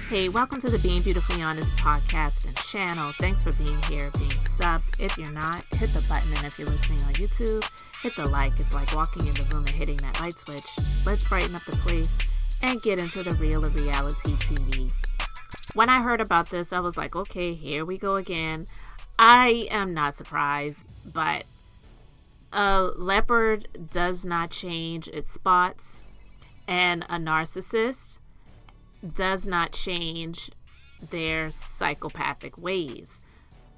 Hey, welcome to the Being Beautifully Honest podcast and channel. Thanks for being here, being subbed. If you're not, hit the button, and if you're listening on YouTube, hit the like. It's like walking in the room and hitting that light switch. Let's brighten up the place and get into the real of reality TV. When I heard about this, I was like, okay, here we go again. I am not surprised, but a leopard does not change its spots, and a narcissist does not change their psychopathic ways.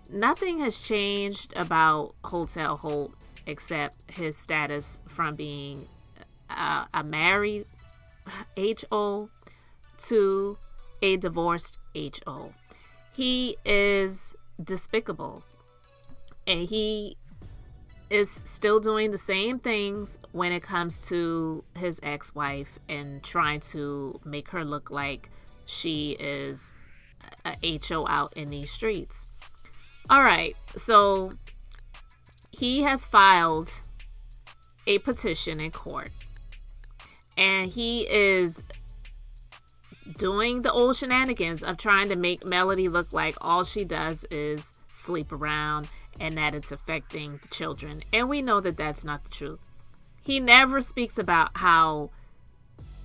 Nothing has changed about Holt except his status from being a married HO to a divorced HO. He is despicable, and he is still doing the same things when it comes to his ex-wife and trying to make her look like she is a HO out in these streets. All right, so he has filed a petition in court, and he is doing the old shenanigans of trying to make Melody look like all she does is sleep around and that it's affecting the children. And we know that that's not the truth. He never speaks about how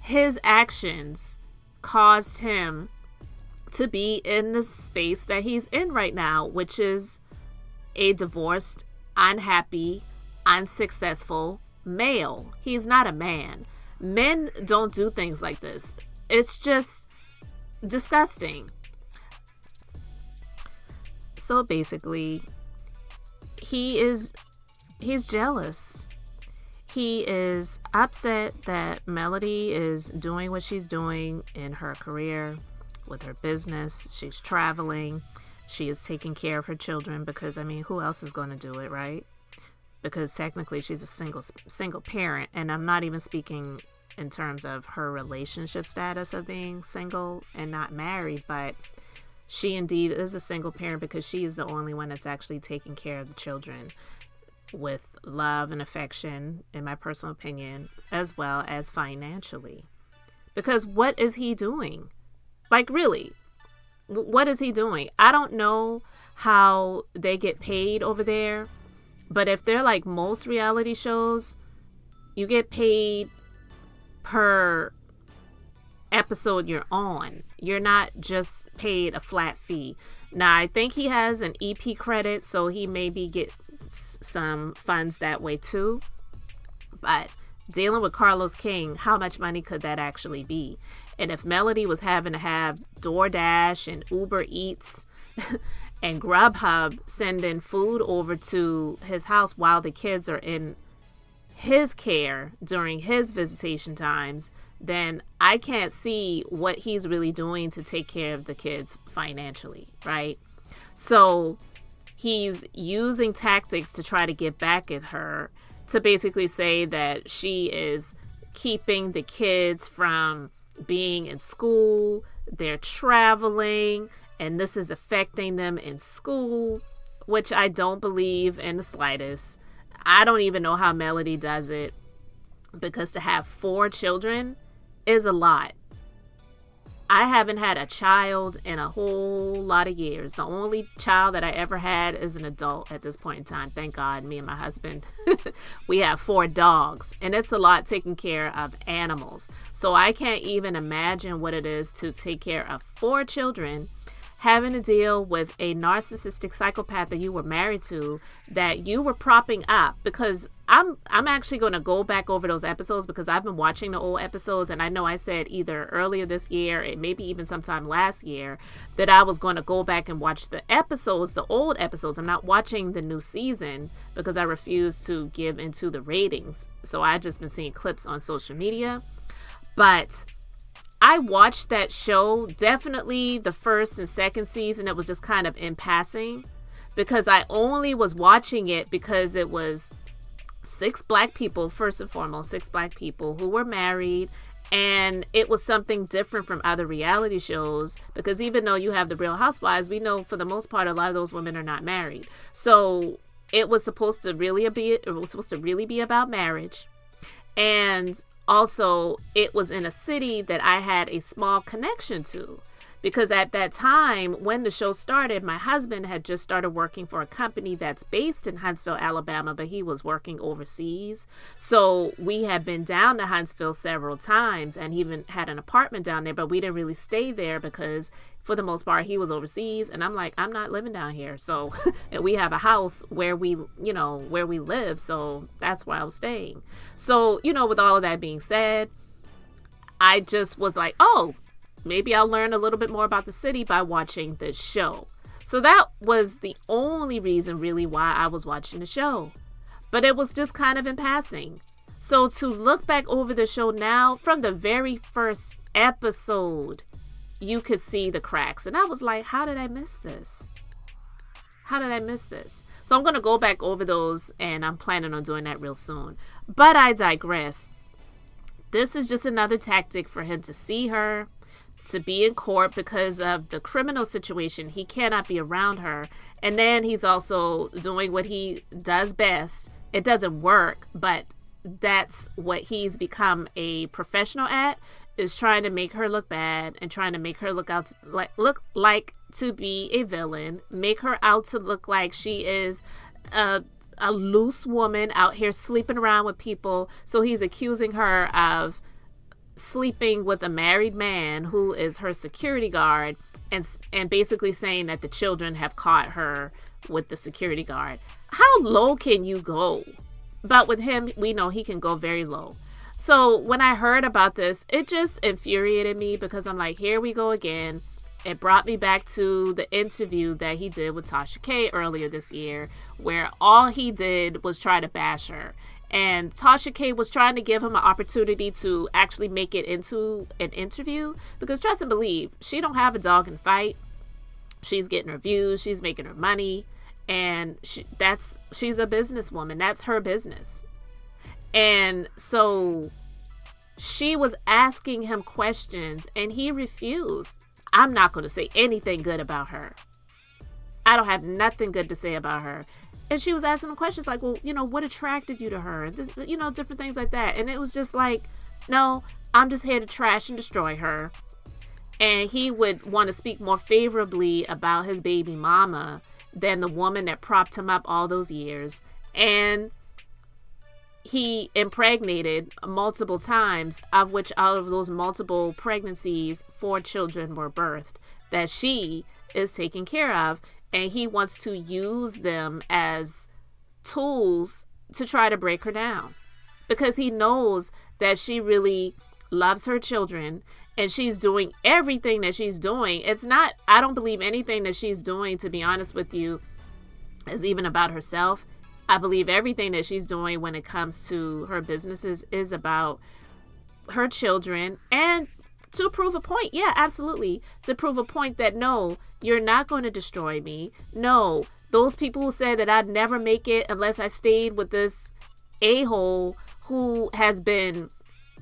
his actions caused him to be in the space that he's in right now, which is a divorced, unhappy, unsuccessful male. He's not a man. Men don't do things like this. It's just disgusting. So basically, he's jealous. He is upset that Melody is doing what she's doing in her career, with her business. She's traveling. She is taking care of her children because, who else is going to do it, right? Because technically she's a single parent, and I'm not even speaking in terms of her relationship status of being single and not married, but she indeed is a single parent because she is the only one that's actually taking care of the children with love and affection, in my personal opinion, as well as financially. Because what is he doing? Like, really, what is he doing? I don't know how they get paid over there, but if they're like most reality shows, you get paid per episode you're on. You're not just paid a flat fee. Now, I think he has an EP credit, so he maybe get some funds that way too. But dealing with Carlos King, how much money could that actually be? And if Melody was having to have DoorDash and Uber Eats and Grubhub sending food over to his house while the kids are in his care during his visitation times, then I can't see what he's really doing to take care of the kids financially, right? So he's using tactics to try to get back at her, to basically say that she is keeping the kids from being in school, they're traveling, and this is affecting them in school, which I don't believe in the slightest. I don't even know how Melody does it, because to have 4 children is a lot. I haven't had a child in a whole lot of years. The only child that I ever had is an adult at this point in time. Thank God, me and my husband, we have 4 dogs, and it's a lot taking care of animals. So I can't even imagine what it is to take care of 4 children, having to deal with a narcissistic psychopath that you were married to, that you were propping up. Because I'm actually going to go back over those episodes, because I've been watching the old episodes, and I know I said either earlier this year and maybe even sometime last year that I was going to go back and watch the episodes, the old episodes. I'm not watching the new season because I refuse to give into the ratings. So I've just been seeing clips on social media. But I watched that show, definitely the first and second season. It was just kind of in passing, because I only was watching it because it was 6 black people, first and foremost, 6 black people who were married, and it was something different from other reality shows, because even though you have the Real Housewives, we know for the most part a lot of those women are not married. So it was supposed to really be about marriage, and also it was in a city that I had a small connection to, Because at that time, when the show started, my husband had just started working for a company that's based in Huntsville, Alabama, but he was working overseas. So we had been down to Huntsville several times and even had an apartment down there, but we didn't really stay there because for the most part, he was overseas. And I'm like, I'm not living down here. So we have a house where we live. So that's where I was staying. So, with all of that being said, I just was like, oh, maybe I'll learn a little bit more about the city by watching this show. So that was the only reason really why I was watching the show. But it was just kind of in passing. So to look back over the show now, from the very first episode, you could see the cracks. And I was like, how did I miss this? How did I miss this? So I'm going to go back over those, and I'm planning on doing that real soon. But I digress. This is just another tactic for him to see her, to be in court because of the criminal situation. He cannot be around her. And then he's also doing what he does best. It doesn't work, but that's what he's become a professional at, is trying to make her look bad and trying to make her look like to be a villain, make her out to look like she is a loose woman out here sleeping around with people. So he's accusing her of sleeping with a married man who is her security guard, and basically saying that the children have caught her with the security guard. How low can you go? But with him, we know he can go very low. So when I heard about this, it just infuriated me because I'm like, here we go again. It brought me back to the interview that he did with Tasha K earlier this year, where all he did was try to bash her. And Tasha K was trying to give him an opportunity to actually make it into an interview, because trust and believe, she don't have a dog in the fight. She's getting her views, she's making her money, and she's a businesswoman. That's her business. And so she was asking him questions and he refused. I'm not going to say anything good about her. I don't have nothing good to say about her. And she was asking him questions like, well, what attracted you to her? And this, different things like that. And it was just like, no, I'm just here to trash and destroy her. And he would want to speak more favorably about his baby mama than the woman that propped him up all those years. And he impregnated multiple times, of which out of those multiple pregnancies, 4 children were birthed that she is taking care of. And he wants to use them as tools to try to break her down, because he knows that she really loves her children and she's doing everything that she's doing. I don't believe anything that she's doing, to be honest with you, is even about herself. I believe everything that she's doing when it comes to her businesses is about her children, and to prove a point. Yeah, absolutely. To prove a point that, no, you're not going to destroy me. No, those people who said that I'd never make it unless I stayed with this a-hole who has been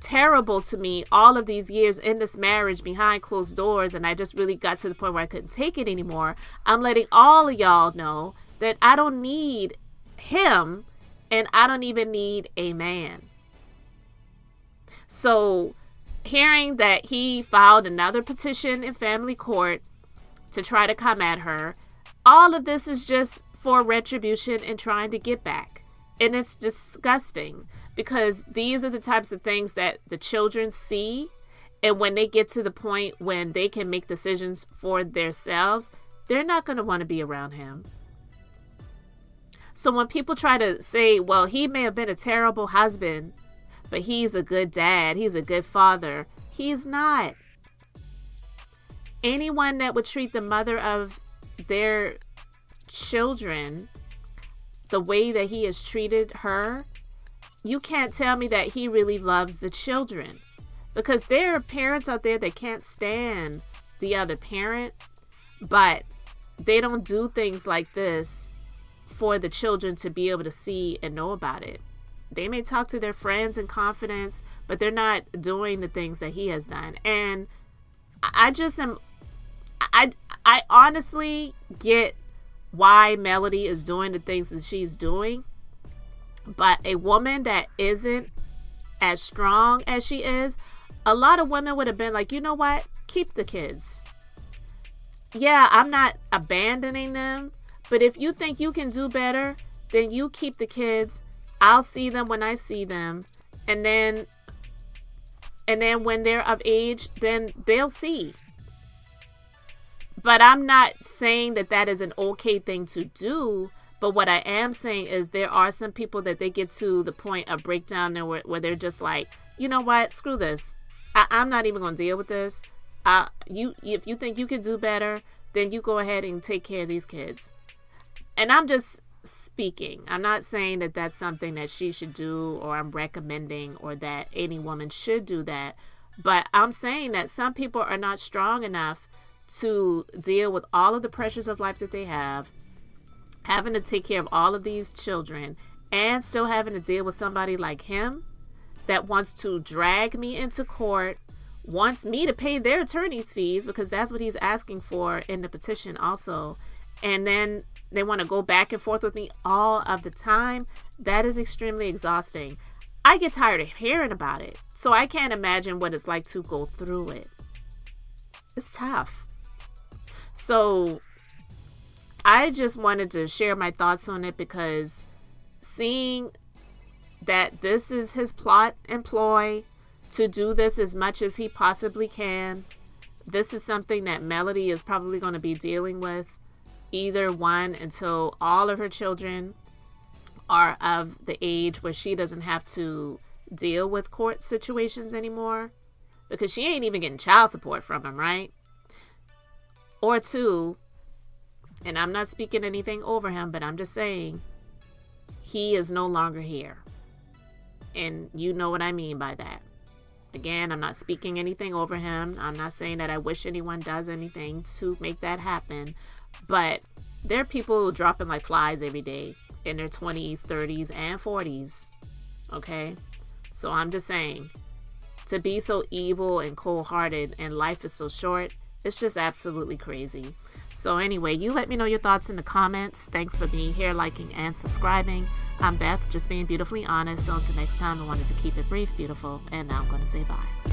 terrible to me all of these years in this marriage behind closed doors, and I just really got to the point where I couldn't take it anymore. I'm letting all of y'all know that I don't need him, and I don't even need a man. So hearing that he filed another petition in family court to try to come at her, all of this is just for retribution and trying to get back. And it's disgusting, because these are the types of things that the children see. And when they get to the point when they can make decisions for themselves, they're not going to want to be around him. So when people try to say, well, he may have been a terrible husband, but he's a good dad, he's a good father, he's not. Anyone that would treat the mother of their children the way that he has treated her, you can't tell me that he really loves the children. Because there are parents out there that can't stand the other parent, but they don't do things like this for the children to be able to see and know about it. They may talk to their friends in confidence, but they're not doing the things that he has done. And I honestly get why Melody is doing the things that she's doing. But a woman that isn't as strong as she is, a lot of women would have been like, you know what? Keep the kids. yeah, I'm not abandoning them, but if you think you can do better, then you keep the kids. I'll see them when I see them, and then when they're of age, then they'll see. But I'm not saying that that is an okay thing to do. But what I am saying is there are some people that they get to the point of breakdown where they're just like, you know what, screw this. I'm not even going to deal with this. If you think you can do better, then you go ahead and take care of these kids. And I'm just speaking. I'm not saying that that's something that she should do, or I'm recommending, or that any woman should do that. But I'm saying that some people are not strong enough to deal with all of the pressures of life that they have, having to take care of all of these children, and still having to deal with somebody like him that wants to drag me into court, wants me to pay their attorney's fees, because that's what he's asking for in the petition also. And then they want to go back and forth with me all of the time. That is extremely exhausting. I get tired of hearing about it. So I can't imagine what it's like to go through it. It's tough. So I just wanted to share my thoughts on it, because seeing that this is his plot and ploy to do this as much as he possibly can, this is something that Melody is probably going to be dealing with, either one, until all of her children are of the age where she doesn't have to deal with court situations anymore, because she ain't even getting child support from him, right? Or two, and I'm not speaking anything over him, but I'm just saying he is no longer here. And you know what I mean by that. Again, I'm not speaking anything over him. I'm not saying that I wish anyone does anything to make that happen. But there are people dropping like flies every day in their 20s, 30s, and 40s. Okay? So I'm just saying, to be so evil and cold-hearted and life is so short, it's just absolutely crazy. So anyway, you let me know your thoughts in the comments. Thanks for being here, liking, and subscribing. I'm Beth, just being beautifully honest. So until next time, I wanted to keep it brief, beautiful, and now I'm going to say bye.